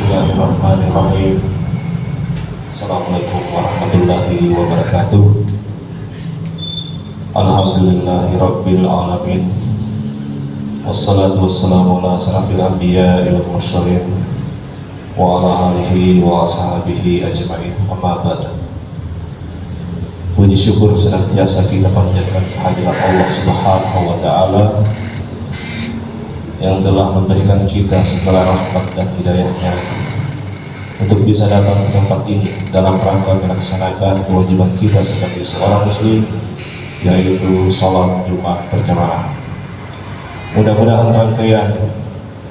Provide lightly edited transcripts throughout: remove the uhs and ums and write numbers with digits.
Bismillahirrahmanirrahim. Assalamualaikum warahmatullahi wabarakatuh. Alhamdulillahirabbil alamin. Wassalatu wassalamu ala asrafil anbiya'i wal mursalin wa ala alihi wa ashabihi ajma'in. Amma ba'd. Puji syukur senantiasa kita panjatkan kehadiran Allah Subhanahu wa taala yang telah memberikan kita segala rahmat dan hidayahnya untuk bisa datang ke tempat ini dalam rangka melaksanakan kewajiban kita sebagai seorang muslim, yaitu salat Jumat berjamaah. Mudah-mudahan rangkaian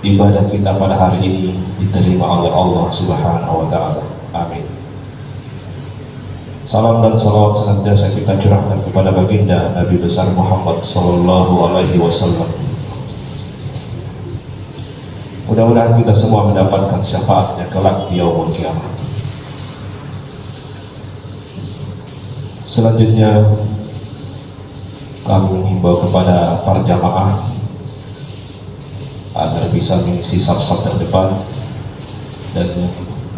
ibadah kita pada hari ini diterima oleh Allah Subhanahu wa taala. Amin. Salam dan salawat senantiasa kita curahkan kepada baginda Nabi besar Muhammad sallallahu alaihi wasallam. Mudah-mudahan kita semua mendapatkan syafaatnya kelak di yaumul qiyamah. Selanjutnya kami menghimbau kepada para jamaah agar bisa mengisi saf-saf terdepan dan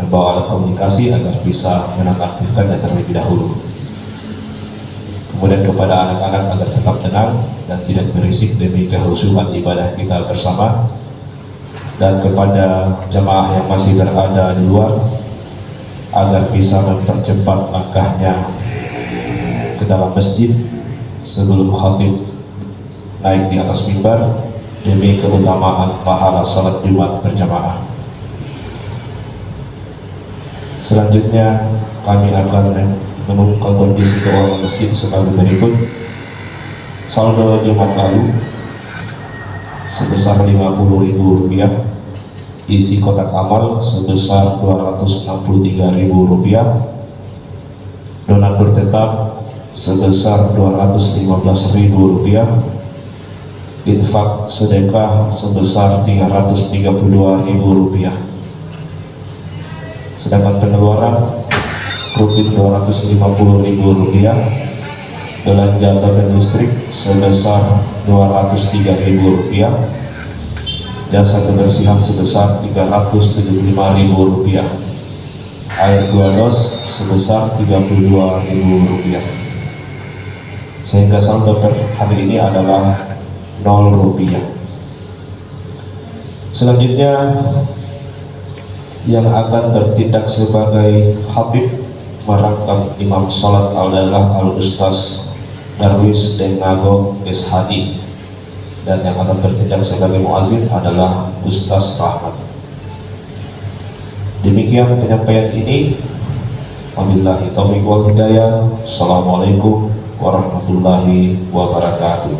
membawa alat komunikasi agar bisa menonaktifkannya terlebih dahulu. Kemudian kepada anak-anak agar tetap tenang dan tidak berisik demi kehusuan ibadah kita bersama. Dan kepada jemaah yang masih berada di luar agar bisa mempercepat langkahnya ke dalam masjid sebelum khatib naik di atas mimbar demi keutamaan pahala salat Jumat berjamaah. Selanjutnya kami akan mengumumkan kondisi keuangan masjid sebagai berikut. Saldo Jumat lalu sebesar Rp50.000, isi kotak amal sebesar Rp263.000, donatur tetap sebesar Rp215.000, infak sedekah sebesar Rp332.000, sedangkan pengeluaran rutin Rp250.000, belanja token listrik sebesar Rp203.000, jasa kebersihan sebesar Rp375.000, air 2 dos sebesar Rp32.000, sehingga saldo per hari ini adalah Rp0. Selanjutnya yang akan bertindak sebagai khatib merangkap imam salat adalah Al-Ustaz Darwis Dengago SHI, dan yang akan bertindak sebagai muazzin adalah Ustaz Rahmat. Demikian penyampaian ini. Wabillahi taufiq wal hidayah. Assalamualaikum warahmatullahi wabarakatuh.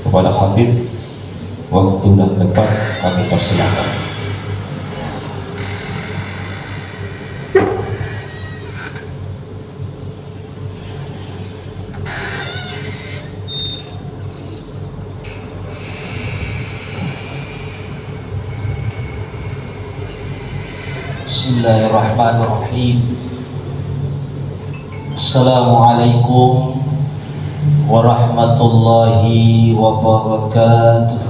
Kepada khatib, waktu dan tempat kami persilakan. Bismillahirrahmanirrahim. Assalamualaikum warahmatullahi wabarakatuh.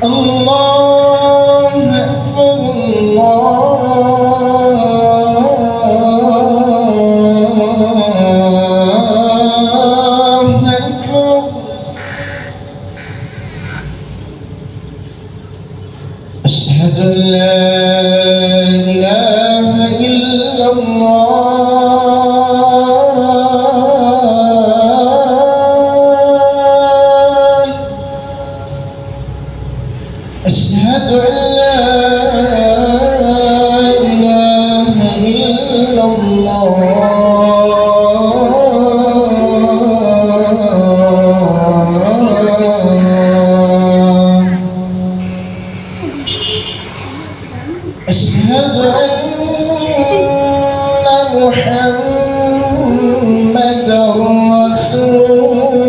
Allahu Akbar, Allahu Akbar. Asyhadu an la ilaha illallah. Asyhadu an la ilaha illallah. Asyhadu anna Muhammadar Rasulullah.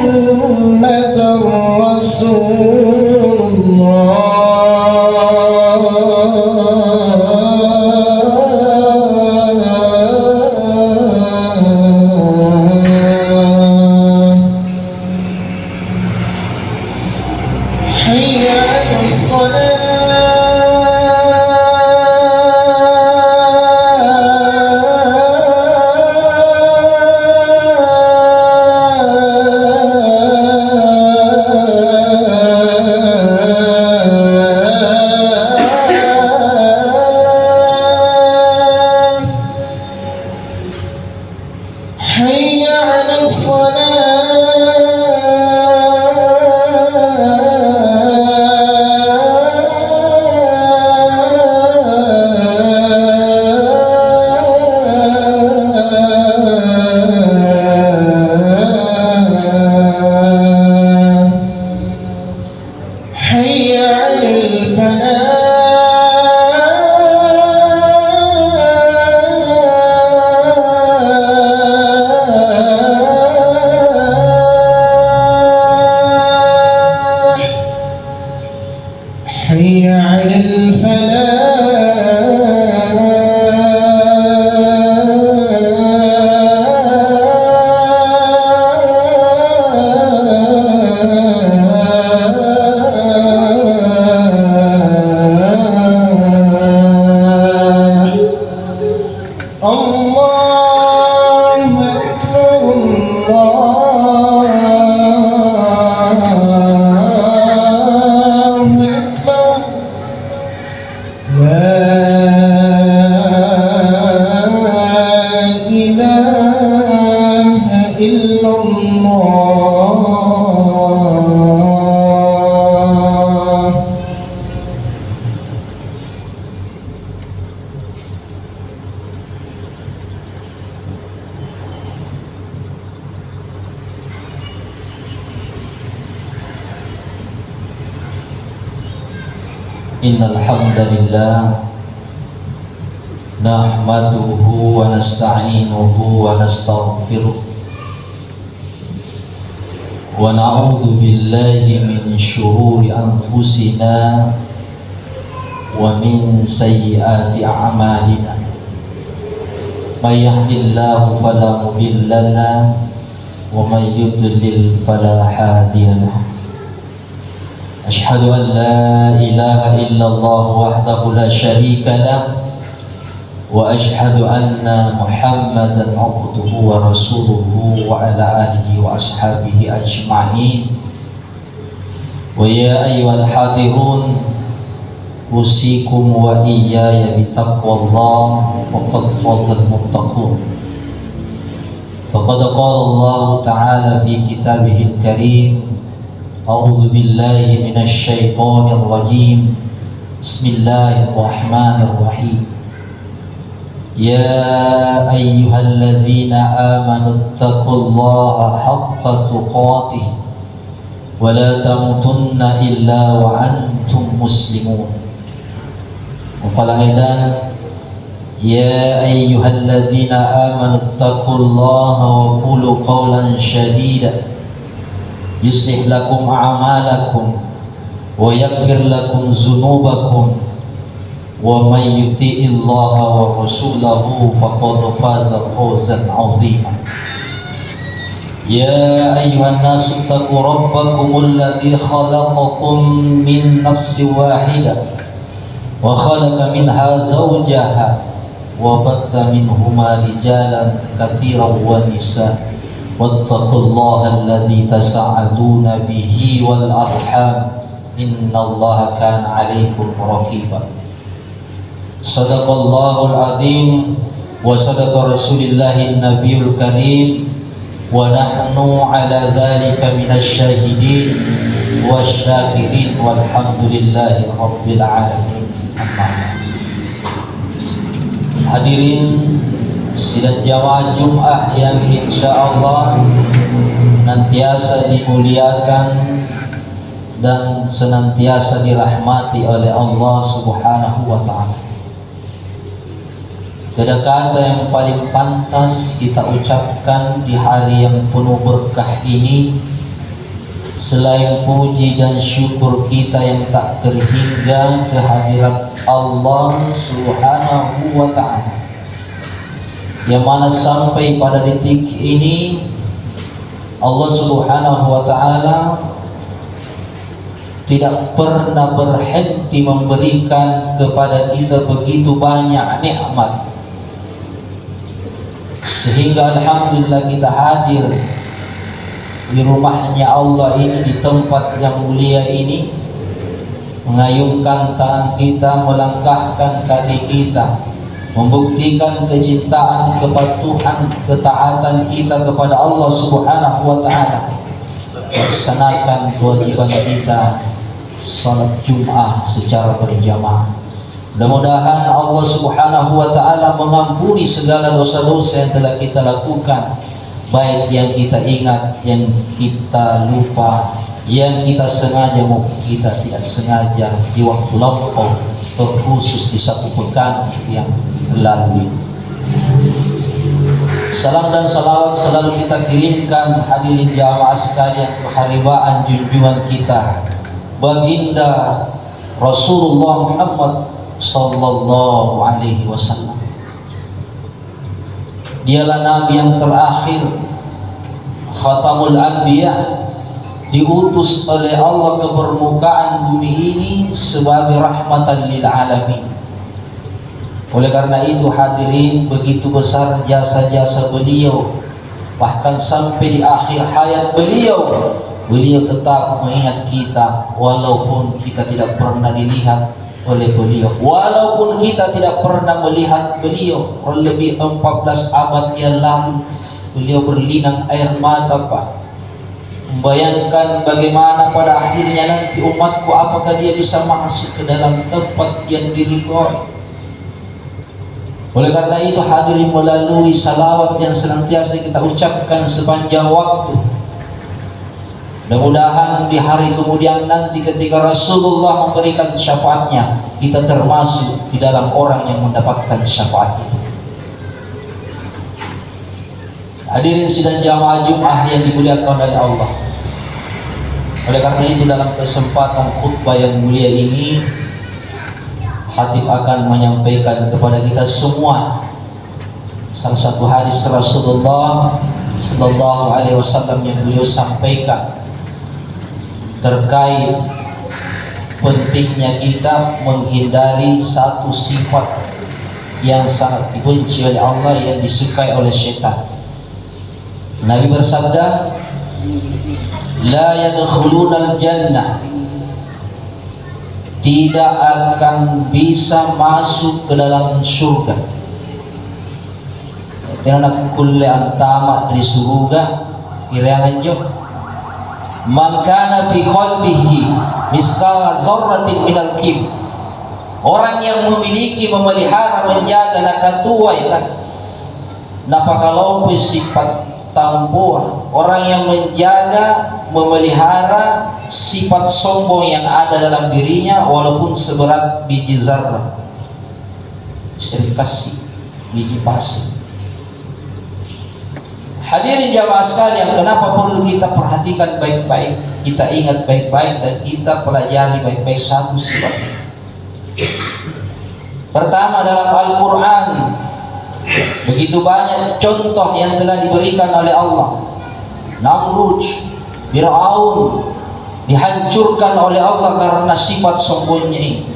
محمدا رسول الله. حي على حي على الصلاة. حي على الفلاح. حي على الفلاح. الله أكبر الله أكبر. لا إله إلا الله. Innal hamdalillah nahmaduhu wa nasta'inuhu wa nastaghfiruh wa na'udzu billahi min shururi anfusina wa min sayyiati a'malina. May yahdihillahu fala mudilla lahu wa may yudlil fala hadiya lahu. Ashhadu an la ilaha illallah wahdahu la syarika lah wa ashhadu anna Muhammadan abduhu wa rasuluhu wa ala alihi wa ashabihi ajma'in. Wa ya ayyuhal hadirun usikum wa iyaya bitaqwallah faqad fadhal muttaqun. Faqad qala Allah ta'ala fi kitabihil karim. A'udzu billahi minasy syaithanir rajim. Bismillahirrahmanirrahim. Ya ayyuhalladzina amanu taqullaha haqqa tuqatih wa la tamutunna illa wa antum muslimun. Wa qala aidan ya ayyuhalladzina amanu taqullaha wa qulu qawlan shadida yuslih lakum a'malakum wa yaghfir lakum dzunubakum wa may yuti'illaha wa rasulahu faqad faza fawzan 'azima. Ya ayyuhan nasu taqu rabbakumul ladzi khalaqakum min nafsin wahidah wa khalaqa minha zawjaha wa batha minhuma rijalan katsiran wa nisaa. Wattaqullaha alladzi tasa'aluna bihi wal arham innallaha kana 'alaikum raqiba. Sadaqallahul azim wa sadaqa rasulillahin nabiyul karim wa nahnu 'ala dzalika minasy syahidin wasyakirin walhamdulillahi rabbil alamin. Hadirin sidang jamaah Jum'ah yang insyaallah senantiasa dimuliakan dan senantiasa dirahmati oleh Allah Subhanahu wa ta'ala. Tiada kata yang paling pantas kita ucapkan di hari yang penuh berkah ini selain puji dan syukur kita yang tak terhingga kehadirat Allah Subhanahu wa ta'ala, yang mana sampai pada detik ini Allah Subhanahu wa ta'ala tidak pernah berhenti memberikan kepada kita begitu banyak nikmat, sehingga alhamdulillah kita hadir di rumahnya Allah ini, di tempat yang mulia ini, mengayunkan tangan kita, melangkahkan kaki kita, membuktikan kecintaan, kepatuhan, ketaatan kita kepada Allah Subhanahu wa ta'ala, melaksanakan kewajiban kita salat Jum'ah secara berjamaah. Mudah-mudahan Allah Subhanahu wa ta'ala mengampuni segala dosa-dosa yang telah kita lakukan, baik yang kita ingat, yang kita lupa, yang kita sengaja maupun kita tidak sengaja di waktu lampau, terkhusus di satu pekan yang lalu. Salam dan salawat selalu kita kirimkan hadirin jamaah sekalian keharibaan junjungan kita baginda Rasulullah Muhammad sallallahu alaihi wasallam. Dialah nabi yang terakhir, khatamul anbiya, diutus oleh Allah ke permukaan bumi ini sebagai rahmatan lil alamin. Oleh karena itu hadirin, begitu besar jasa-jasa beliau, bahkan sampai di akhir hayat beliau tetap mengingat kita walaupun kita tidak pernah dilihat oleh beliau, walaupun kita tidak pernah melihat beliau. Lebih 14 abad yang lalu beliau berlinang air mata, Pak, membayangkan bagaimana pada akhirnya nanti umatku, apakah dia bisa masuk ke dalam tempat yang diridhoi. Oleh karena itu hadirin, melalui salawat yang senantiasa kita ucapkan sepanjang waktu, mudah-mudahan di hari kemudian nanti ketika Rasulullah memberikan syafaatnya, kita termasuk di dalam orang yang mendapatkan syafaat itu. Hadirin sidang jamaah Jum'ah yang dimuliakan oleh Allah. Oleh karena itu dalam kesempatan khutbah yang mulia ini, khatib akan menyampaikan kepada kita semua salah satu hadis Rasulullah sallallahu alaihi wasallam yang beliau sampaikan terkait pentingnya kita menghindari satu sifat yang sangat dibenci oleh Allah, yang disukai oleh syaitan. Nabi bersabda, la yadkhulunal jannah, tidak akan bisa masuk ke dalam surga. Karena kulli antama di surga kira-kira jauh. Man kana fi qalbihi misqala dzarratin minal kibr, orang yang memiliki, memelihara, menjaga nakatuai lah napakalau sifat tampuah, orang yang menjaga, memelihara sifat sombong yang ada dalam dirinya walaupun seberat biji zarrah, serikasi biji pasir. Hadirin jamaah sekalian, kenapa perlu kita perhatikan baik-baik, kita ingat baik-baik, dan kita pelajari baik-baik satu sifat. Pertama, dalam Al-Quran begitu banyak contoh yang telah diberikan oleh Allah. Namrud, Fir'aun dihancurkan oleh Allah karena sifat sombongnya ini.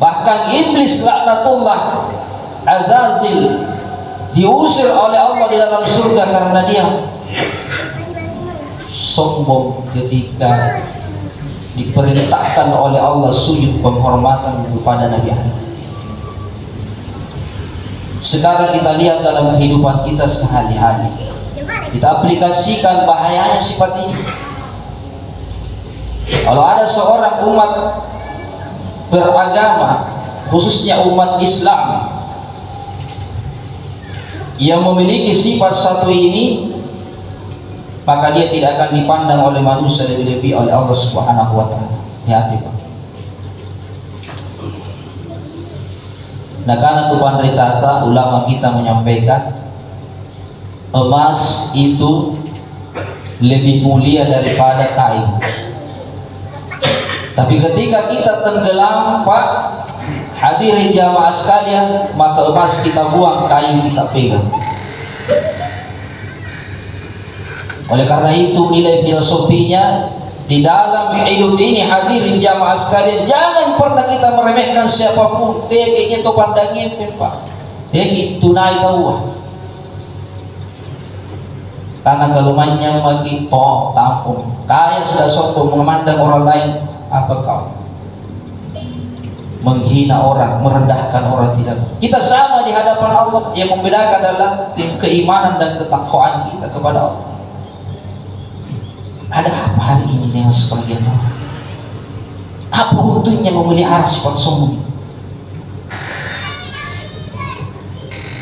Bahkan iblis laknatullah, Azazil, diusir oleh Allah di dalam surga karena dia sombong ketika diperintahkan oleh Allah sujud penghormatan kepada Nabi Adam. Sekarang kita lihat dalam kehidupan kita sehari-hari, kita aplikasikan bahayanya sifat ini. Kalau ada seorang umat beragama, khususnya umat Islam, yang memiliki sifat satu ini, maka dia tidak akan dipandang oleh manusia, lebih-lebih oleh Allah Subhanahu wa ta'ala. Hati-hati, Pak. Nah karena itu pandritata ulama kita menyampaikan emas itu lebih mulia daripada kain. Tapi ketika kita tenggelam, Pak, hadirin jamaah sekalian, maka emas kita buang, kain kita pegang. Oleh karena itu nilai filosofinya di dalam hidup ini, hadirin jamaah sekalian, jangan pernah kita meremehkan siapapun. Teki itu pandangnya itu, Pak. Teki tunai tahu. Karena kalau mainnya lagi tampung, kaya sudah sombong memandang orang lain, apa kau? Menghina orang, merendahkan orang, tidak. Kita sama di hadapan Allah. Yang membedakan adalah keimanan dan ketakwaan kita kepada Allah. Ada apa hari ini dengan sebagian orang? Apa untungnya memelihara sifat sombong?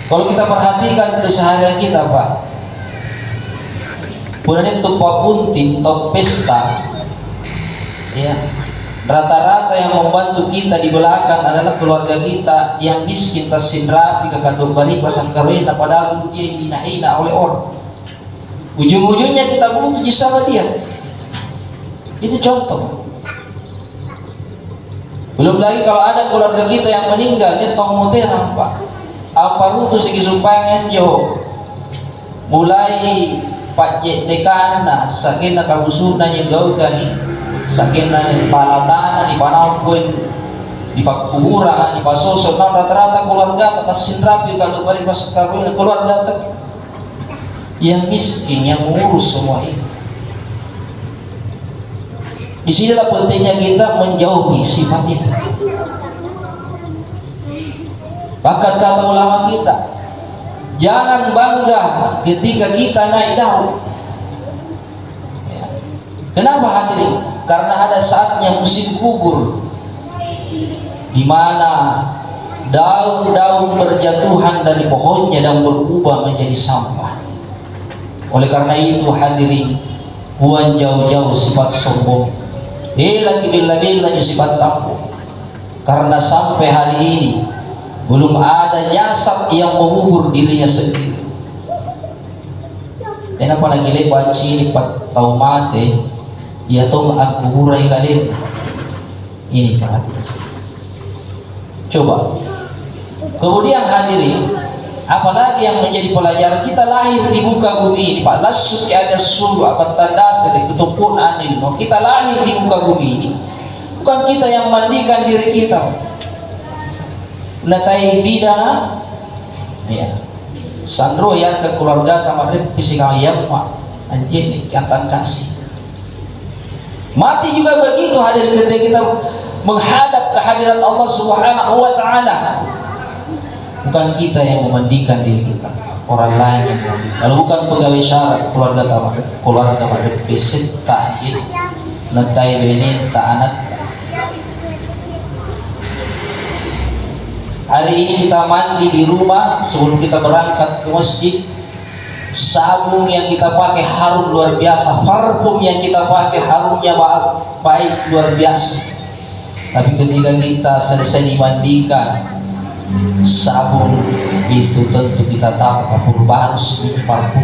Kalau kita perhatikan keseharian kita, Pak, kemudian itu Pak Buntin, top pesta, ya, rata-rata yang membantu kita di belakang adalah keluarga kita yang miskin, tersindrapi, kekandung bari, pasang karena padahal dia dihina-hina oleh orang. Ujung-ujungnya kita butuh sama dia. Itu contoh. Belum lagi kalau ada keluarga kita yang meninggal, dia tong muterang, Pak. Apa rutu segi sumpangan jo. Mulai Pak dekana sakin na kabusuna yang gaukan, sakin na palatana di panaupun di pakuburan, di pasosok, rata-rata keluarga atas sinrapi kalau balik pas kawin keluarga yang miskin yang mengurus semua ini. Di sinilah pentingnya kita menjauhi sifat itu. Bahkan kata ulama kita, jangan bangga ketika kita naik daun. Ya. Kenapa hadirin? Karena ada saatnya musim gugur, di mana daun-daun berjatuhan dari pohonnya dan berubah menjadi sampah. Oleh karena itu hadirin, buang jauh-jauh sifat sombong, lagi bila-bila sifat tampung. Karena sampai hari ini belum ada jasad yang mengubur dirinya sendiri. Dan apalagi lepas ini pak tahu mati, dia tahu aku kuburai kalian. Ini perhatian. Coba. Kemudian hadirin, apalagi yang menjadi pelajaran, kita lahir di muka bumi ini, Pak. Lasuk ada sulu apa tanda dari ketumpun anil. Kita lahir di muka bumi ini, bukan kita yang mandikan diri kita. Natai bidana, ya. Sandro ya ke keluarga kemarin fisikal ya, Pak. Anjing jantan kasih. Mati juga begitu hadir ketika kita menghadap kehadiran Allah Subhanahu wa taala. Bukan kita yang memandikan diri kita, orang lain yang memandikan. Kalau bukan pegawai syarat keluarga pada peserta ya. Natai bini tak anak. Hari ini kita mandi di rumah sebelum kita berangkat ke masjid. Sabun yang kita pakai harum luar biasa, parfum yang kita pakai harumnya baik luar biasa. Tapi ketika kita selesai dimandikan, sabun itu tentu kita tahu perlu baru sebelum parfum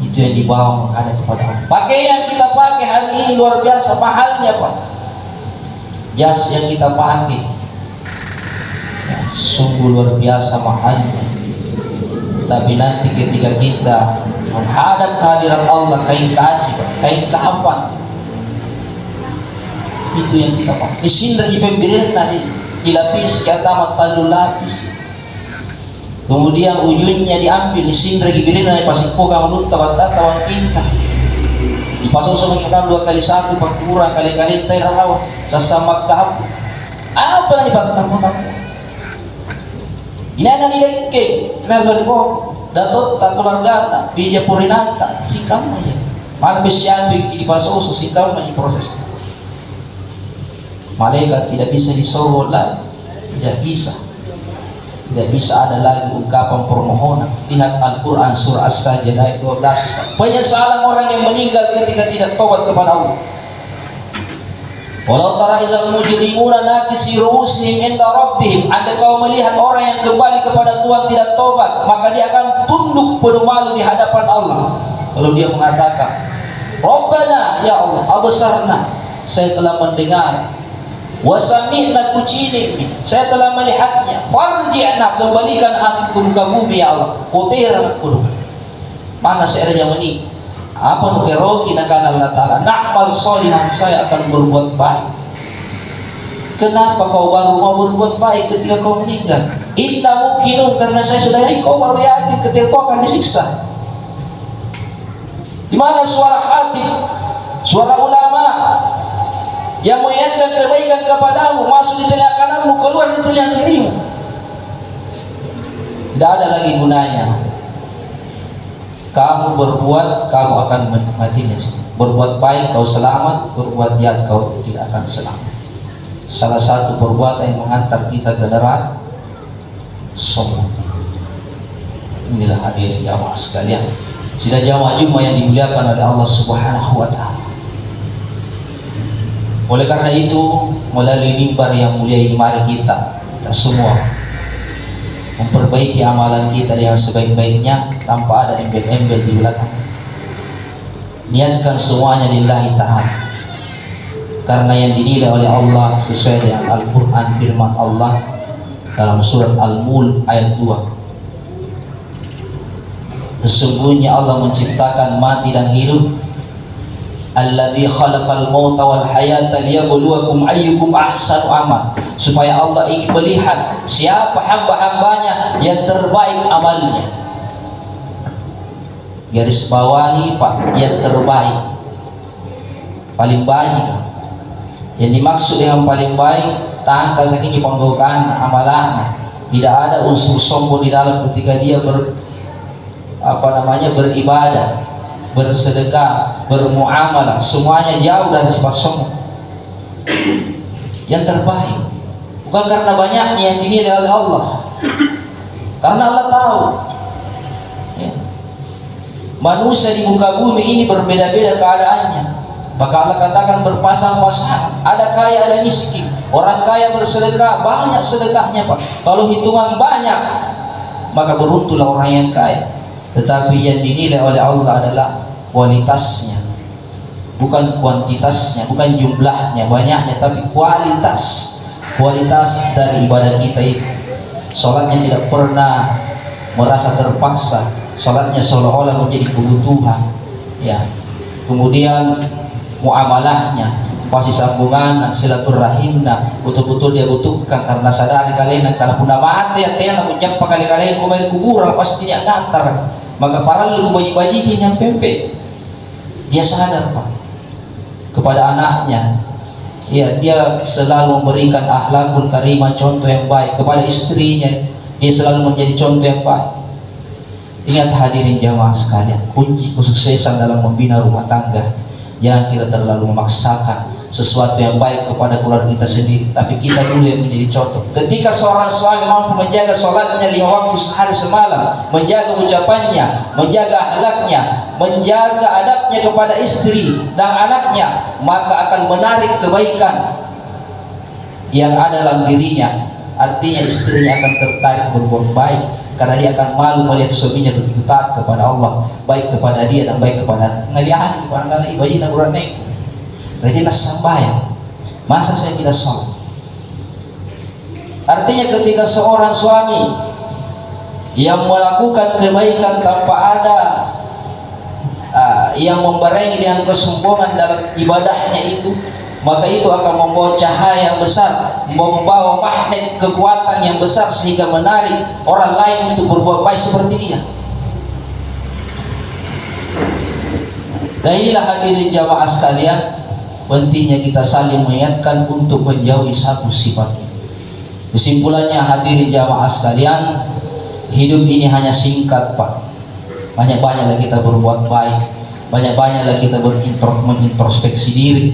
itu yang dibawa menghadap kepada Allah. Pakaian kita pakai hari ini luar biasa mahalnya, Pak. Jas yang kita pakai sungguh luar biasa mahalnya. Tapi nanti ketika kita menghadap kehadiran Allah, kain kaji, kain kapan itu yang kita pakai. Di sini dari pemberian tadi dilapis ke atas talu lapis, kemudian ujungnya diambil di sini dari pemberian pasik pokang lunta tawan kita dipasang sama kita 2 kali 1 kurang kali-kali terawa sesama kapu apa yang dibantu-bantu. Ini ada nilai ke, lalu dibawa datot tak keluarga tak, bija purinata, si kamu ya. Mana besian di pasoso si kamu lagi proses. Malaikat tidak bisa disorot lagi, tidak bisa ada lagi ungkapan permohonan. Lihat Al-Quran surah As-Sajdah ayat 12. Penyesalan orang yang meninggal ketika tidak tobat kepada Allah. Walau tara izal mujrimuna nakisi ru'usihim inda rabbihim, anda kau melihat orang yang kembali kepada Tuhan tidak tobat, maka dia akan tunduk penuh malu di hadapan Allah. Lalu dia mengatakan, Rabbana, ya Allah, absarna, saya telah mendengar, wa sami'na, kucini, saya telah melihatnya, farji'na, kembalikan aku ke muka bumi ya Allah, utira aku. Mana saya yang ini? Apa nukeroki nakana Allah Ta'ala, na'mal solihan, saya akan berbuat baik. Kenapa kau baru mau berbuat baik ketika kau meninggal? Inna mungkinun, karena saya sudah yakin kau baru yakin ketika kau akan disiksa. Di mana suara hati, suara ulama yang mengingatkan kebaikan kepadamu, masuk di telinga kananmu, keluar di telinga kirimu? Tidak ada lagi gunanya. Kamu berbuat, kamu akan menikmatinya. Berbuat baik kau selamat, berbuat jahat kau tidak akan selamat. Salah satu perbuatan yang mengantar kita ke neraka, sombong. Inilah hadirin jamaah sekalian, sidang jamaah Jumat yang dimuliakan oleh Allah Subhanahu wa Ta'ala. Oleh karena itu, melalui mimbar yang mulia ini, mari kita semua memperbaiki amalan kita yang sebaik-baiknya tanpa ada embel-embel di belakang. Niatkan semuanya lillahi ta'ala, karena yang dinilai oleh Allah sesuai dengan Al-Quran, firman Allah dalam surat Al-Mulk ayat 2. Sesungguhnya Allah menciptakan mati dan hidup. Alladzi khalaqal mauta wal hayata liyabluwakum ayyukum ahsanu amal, supaya Allah ingin melihat siapa hamba-hambanya yang terbaik amalnya. Garis bawahi Pak, yang terbaik, paling baik. Yang dimaksud dengan paling baik, tangka saking panggokan amalannya, tidak ada unsur sombong di dalam ketika dia beribadah, bersedekah, bermuamalah, semuanya jauh dari sifat sombong. Yang terbaik bukan karena banyaknya yang dinilai oleh Allah, karena Allah tahu ya, manusia di muka bumi ini berbeda-beda keadaannya. Maka Allah katakan berpasang-pasang, ada kaya ada miskin. Orang kaya bersedekah, banyak sedekahnya Pak. Kalau hitungan banyak, maka beruntunglah orang yang kaya. Tetapi yang dinilai oleh Allah adalah kualitasnya, bukan kuantitasnya, bukan jumlahnya, banyaknya, tapi kualitas dari ibadah kita itu. Sholatnya tidak pernah merasa terpaksa, sholatnya seolah-olah menjadi kebutuhan ya. Kemudian muamalahnya, kasih sambungan, silaturahimna, betul-betul dia butuhkan, karena sadari kalian karena puna mati yang menjampa kali-kali kumain kuburan pasti dia kantar, maka para lu bayi-bayi yang pempek. Dia sadar Pak kepada anaknya, ya, dia selalu memberikan akhlakul karimah, contoh yang baik. Kepada istrinya, dia selalu menjadi contoh yang baik. Ingat hadirin jamaah sekalian, kunci kesuksesan dalam membina rumah tangga, jangan kita terlalu memaksakan sesuatu yang baik kepada keluarga kita sendiri, tapi kita dulu yang menjadi contoh. Ketika seorang suami mampu menjaga sholatnya 5 waktu sehari semalam, menjaga ucapannya, menjaga akhlaknya, menjaga adabnya kepada istri dan anaknya, maka akan menarik kebaikan yang ada dalam dirinya. Artinya istrinya akan tertarik berbuat baik, karena dia akan malu melihat suaminya begitu taat kepada Allah, baik kepada dia dan baik kepada ngalihan barangkali bayi dan uratnya. Rajinlah sembahyang, masa saya tidak sholat? Artinya ketika seorang suami yang melakukan kebaikan tanpa ada yang membarengi dengan kesombongan dalam ibadahnya itu, maka itu akan membawa cahaya yang besar, membawa magnet kekuatan yang besar, sehingga menarik orang lain untuk berbuat baik seperti dia. Dan inilah hadirin jamaah sekalian, pentingnya kita saling mengingatkan untuk menjauhi satu sifat ini. Kesimpulannya hadirin jamaah sekalian, hidup ini hanya singkat Pak. Banyak-banyaklah kita berbuat baik, banyak-banyaklah kita mengintrospeksi diri,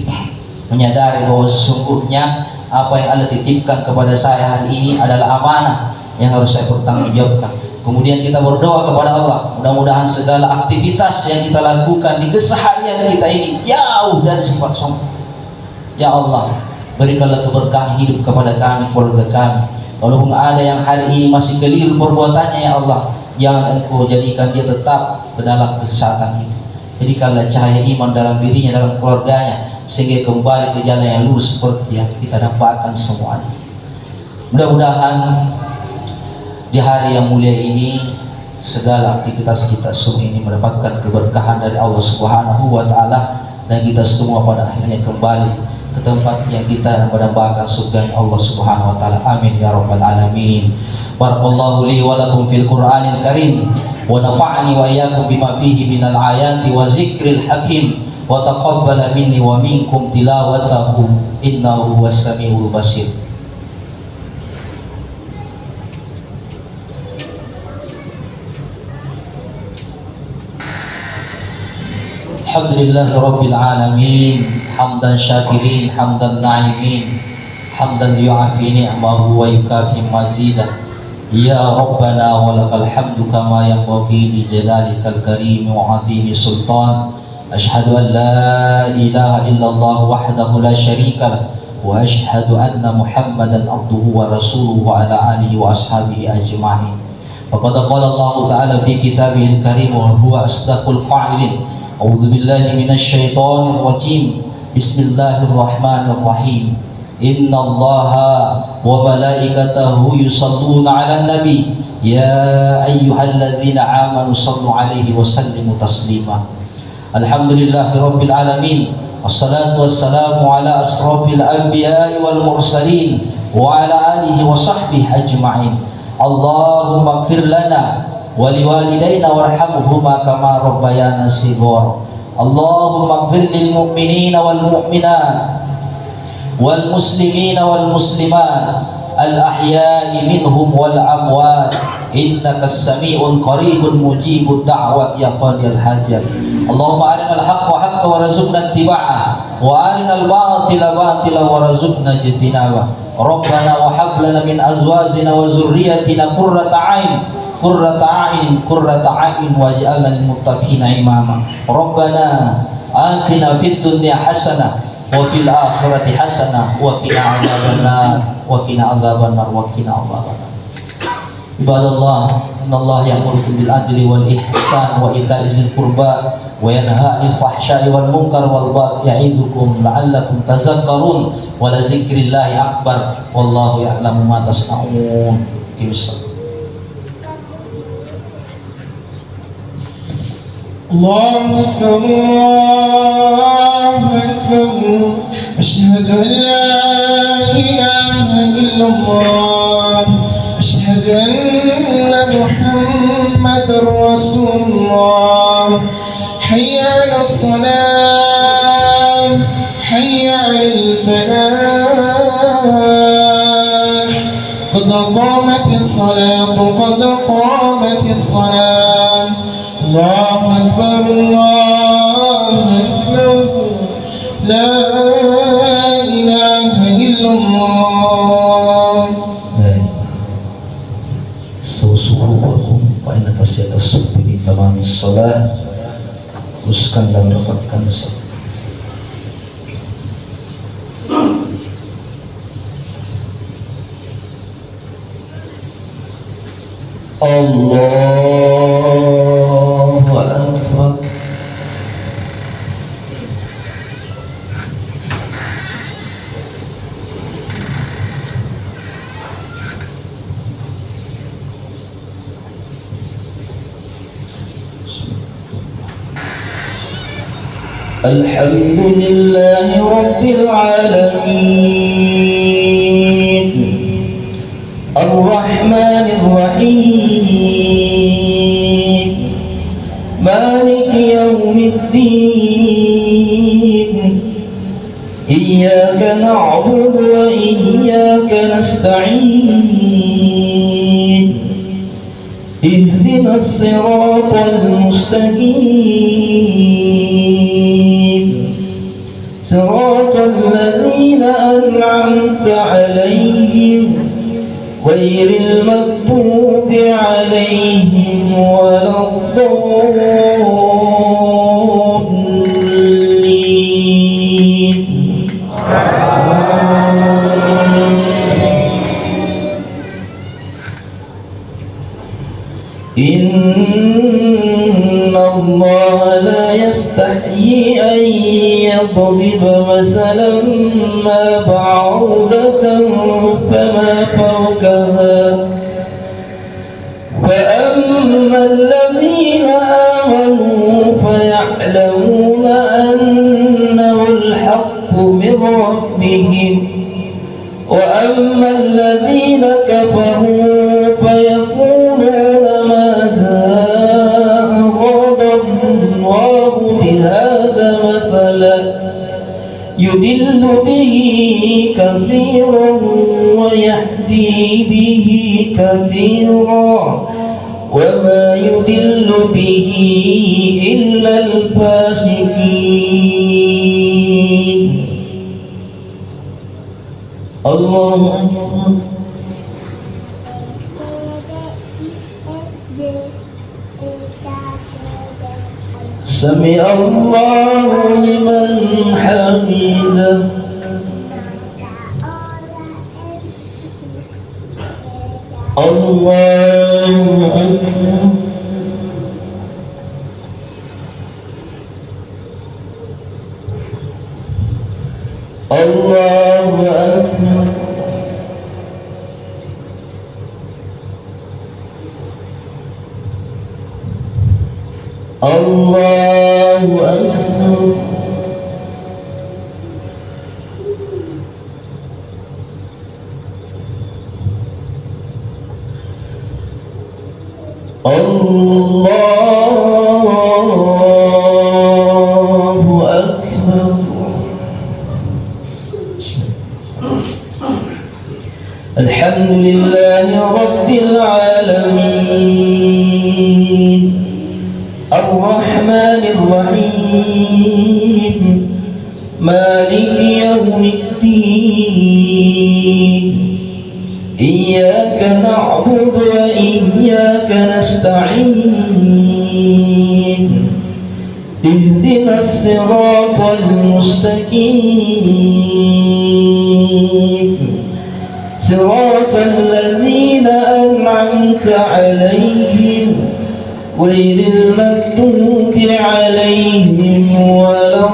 menyadari bahwa sesungguhnya apa yang Allah titipkan kepada saya hari ini adalah amanah yang harus saya pertanggungjawabkan. Kemudian kita berdoa kepada Allah, mudah-mudahan segala aktivitas yang kita lakukan di keseharian kita ini jauh dari sifat sombong. Ya Allah, berikanlah keberkahan hidup kepada kami, keluarga kami. Walaupun ada yang hari ini masih keliru perbuatannya, ya Allah, jangan Engkau jadikan dia tetap ke dalam kesesatan itu. Jadikanlah cahaya iman dalam dirinya, dalam keluarganya, sehingga kembali ke jalan yang lurus seperti yang kita dapatkan semuanya. Mudah-mudahan di hari yang mulia ini segala aktivitas kita semua ini mendapatkan keberkahan dari Allah Subhanahu wa taala, dan kita semua pada akhirnya kembali ke tempat yang kita mendapatkan surga Allah Subhanahu wa taala. Amin ya rabbal alamin. Barakallahu li wa lakum fil Qur'anil Karim wa nafa'ani wa iyyakum bima fihi minal ayati wa zikril hakim wa taqabbala minni wa minkum tilawatahu innahu huwas samiul basir. Alhamdulillah Rabbil Alamin, hamdan syakirin, hamdan na'imin, hamdan yu'afi ni'mahu wa yukafi mazidah. Ya Rabbana walakal hamdu kama yanbaghi li jalalikal karim wa 'azimi sultan. Ashhadu an la ilaha illallah wahdahu la syarika lah, wa ashhadu anna Muhammadan abduhu wa rasuluhu wa ala alihi wa ashabihi ajma'in. Faqad qala Allah Ta'ala fi kitabihil karim wa huwa asdaqul qa'ilin. A'udzu billahi minasyaitonir rajim. Bismillahirrahmanirrahim. Innallaha wa malaikatahu yusholluna 'alan nabi ya ayyuhalladzina amanu shallu 'alaihi wa sallimu taslima. Alhamdulillahirabbil alamin. Wassalatu wassalamu ala asrofil anbiya'i wal mursalin wa ala alihi wa sahbihi ajma'in. Allahumma ighfir lana waliwalidayna warhamhuma kama rabbayana shighara. Allahumma ighfir lil mu'minina wal mu'minat wal muslimina wal muslimat al ahya'i minhum wal amwat innaka as-sami'un qaribun mujibud da'wat ya qadiyal hajat. Allahumma arinal haqqa haqqa warzuqna ittiba'ah wa arinal batila batila warzuqna ijtinabah. Rabbana wa hab lana min azwajina wa zurriyyatina qurrata a'yun waj'alna lil muttaqina imama. Rabbana atina fid dunya hasanah wa fil akhirati hasanah wa qina adzabannar wa qina adzabannar wa qina adzabannar. Ibadallah, innallaha ya'murukum bil adli wal ihsan wa ita'i dzil qurba wa yanha 'anil fahsya'i wal munkar wal baghi ya'idzukum la'allakum tadhakkarun wa la dzikrillahi akbar wallahu ya'lamu ma tasna'un. Allahu Akbar, Allahu Akbar. Asyhadu an la ilaha illallah, asyhadu anna Muhammadar Rasulullah. Hayya 'alas salah, hayya 'alal falah. Qad qamatis salatu, qad qamatis salah. Allahu Akbar, Allahu Akbar. La ilaha illallah. Susuhukum fa inna tasyata subhi tamamis salat. Teruskan dan dapatkan salat. Allahu Akbar. Alhamdulillahi Rabbil Alamin, Ar-Rahmanir Rahim, Maliki Yawmiddin. Iyyaka na'budu wa iyyaka nasta'in. Ihdinas siratal mustaqim, siratal ladzina an'amta 'alaihim ghairil maghdubi 'alaihim waladdallin. إن الله لا يستحيي أن يضرب مثلا ما بعوضة فما فوقها فأما الذين آمنوا فيعلمون أنه الحق من ربهم وأما الذين كفروا فيقولون ماذا أراد الله بهذا مثلا يضل به كثيرا ويهدي به كثيرا وما يضل به إلا الفاسقين. الله أكبر. سمع الله لمن حمده. الله أكبر. الله أكبر. الله أكبر. الله أكبر. الحمد لله رب العالمين الرحمن الرحيم مالك يوم الدين إياك نعبد وإياك نستعين اهدنا الصراط المستقيم صراط الذين أنعمت عليهم غير المغضوب عليهم ولا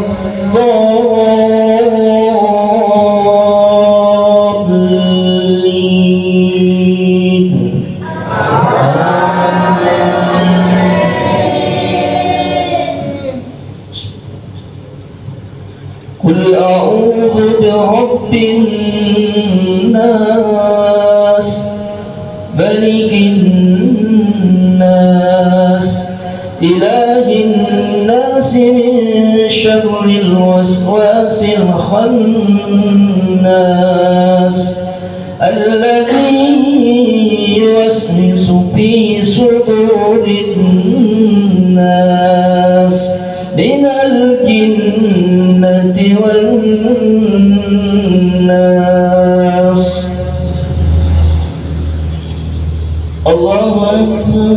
الضالين. قل أعوذ برب الناس ملك الناس إله الناس من شر الوسواس الخناس الذي يوسوس في صدور الناس من الجنة والناس. الله أكبر.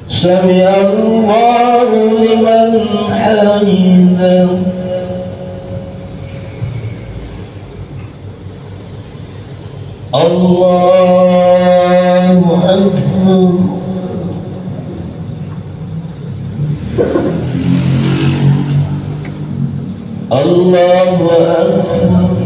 سمع الله لمن حمده. الله أكبر. الله أكبر.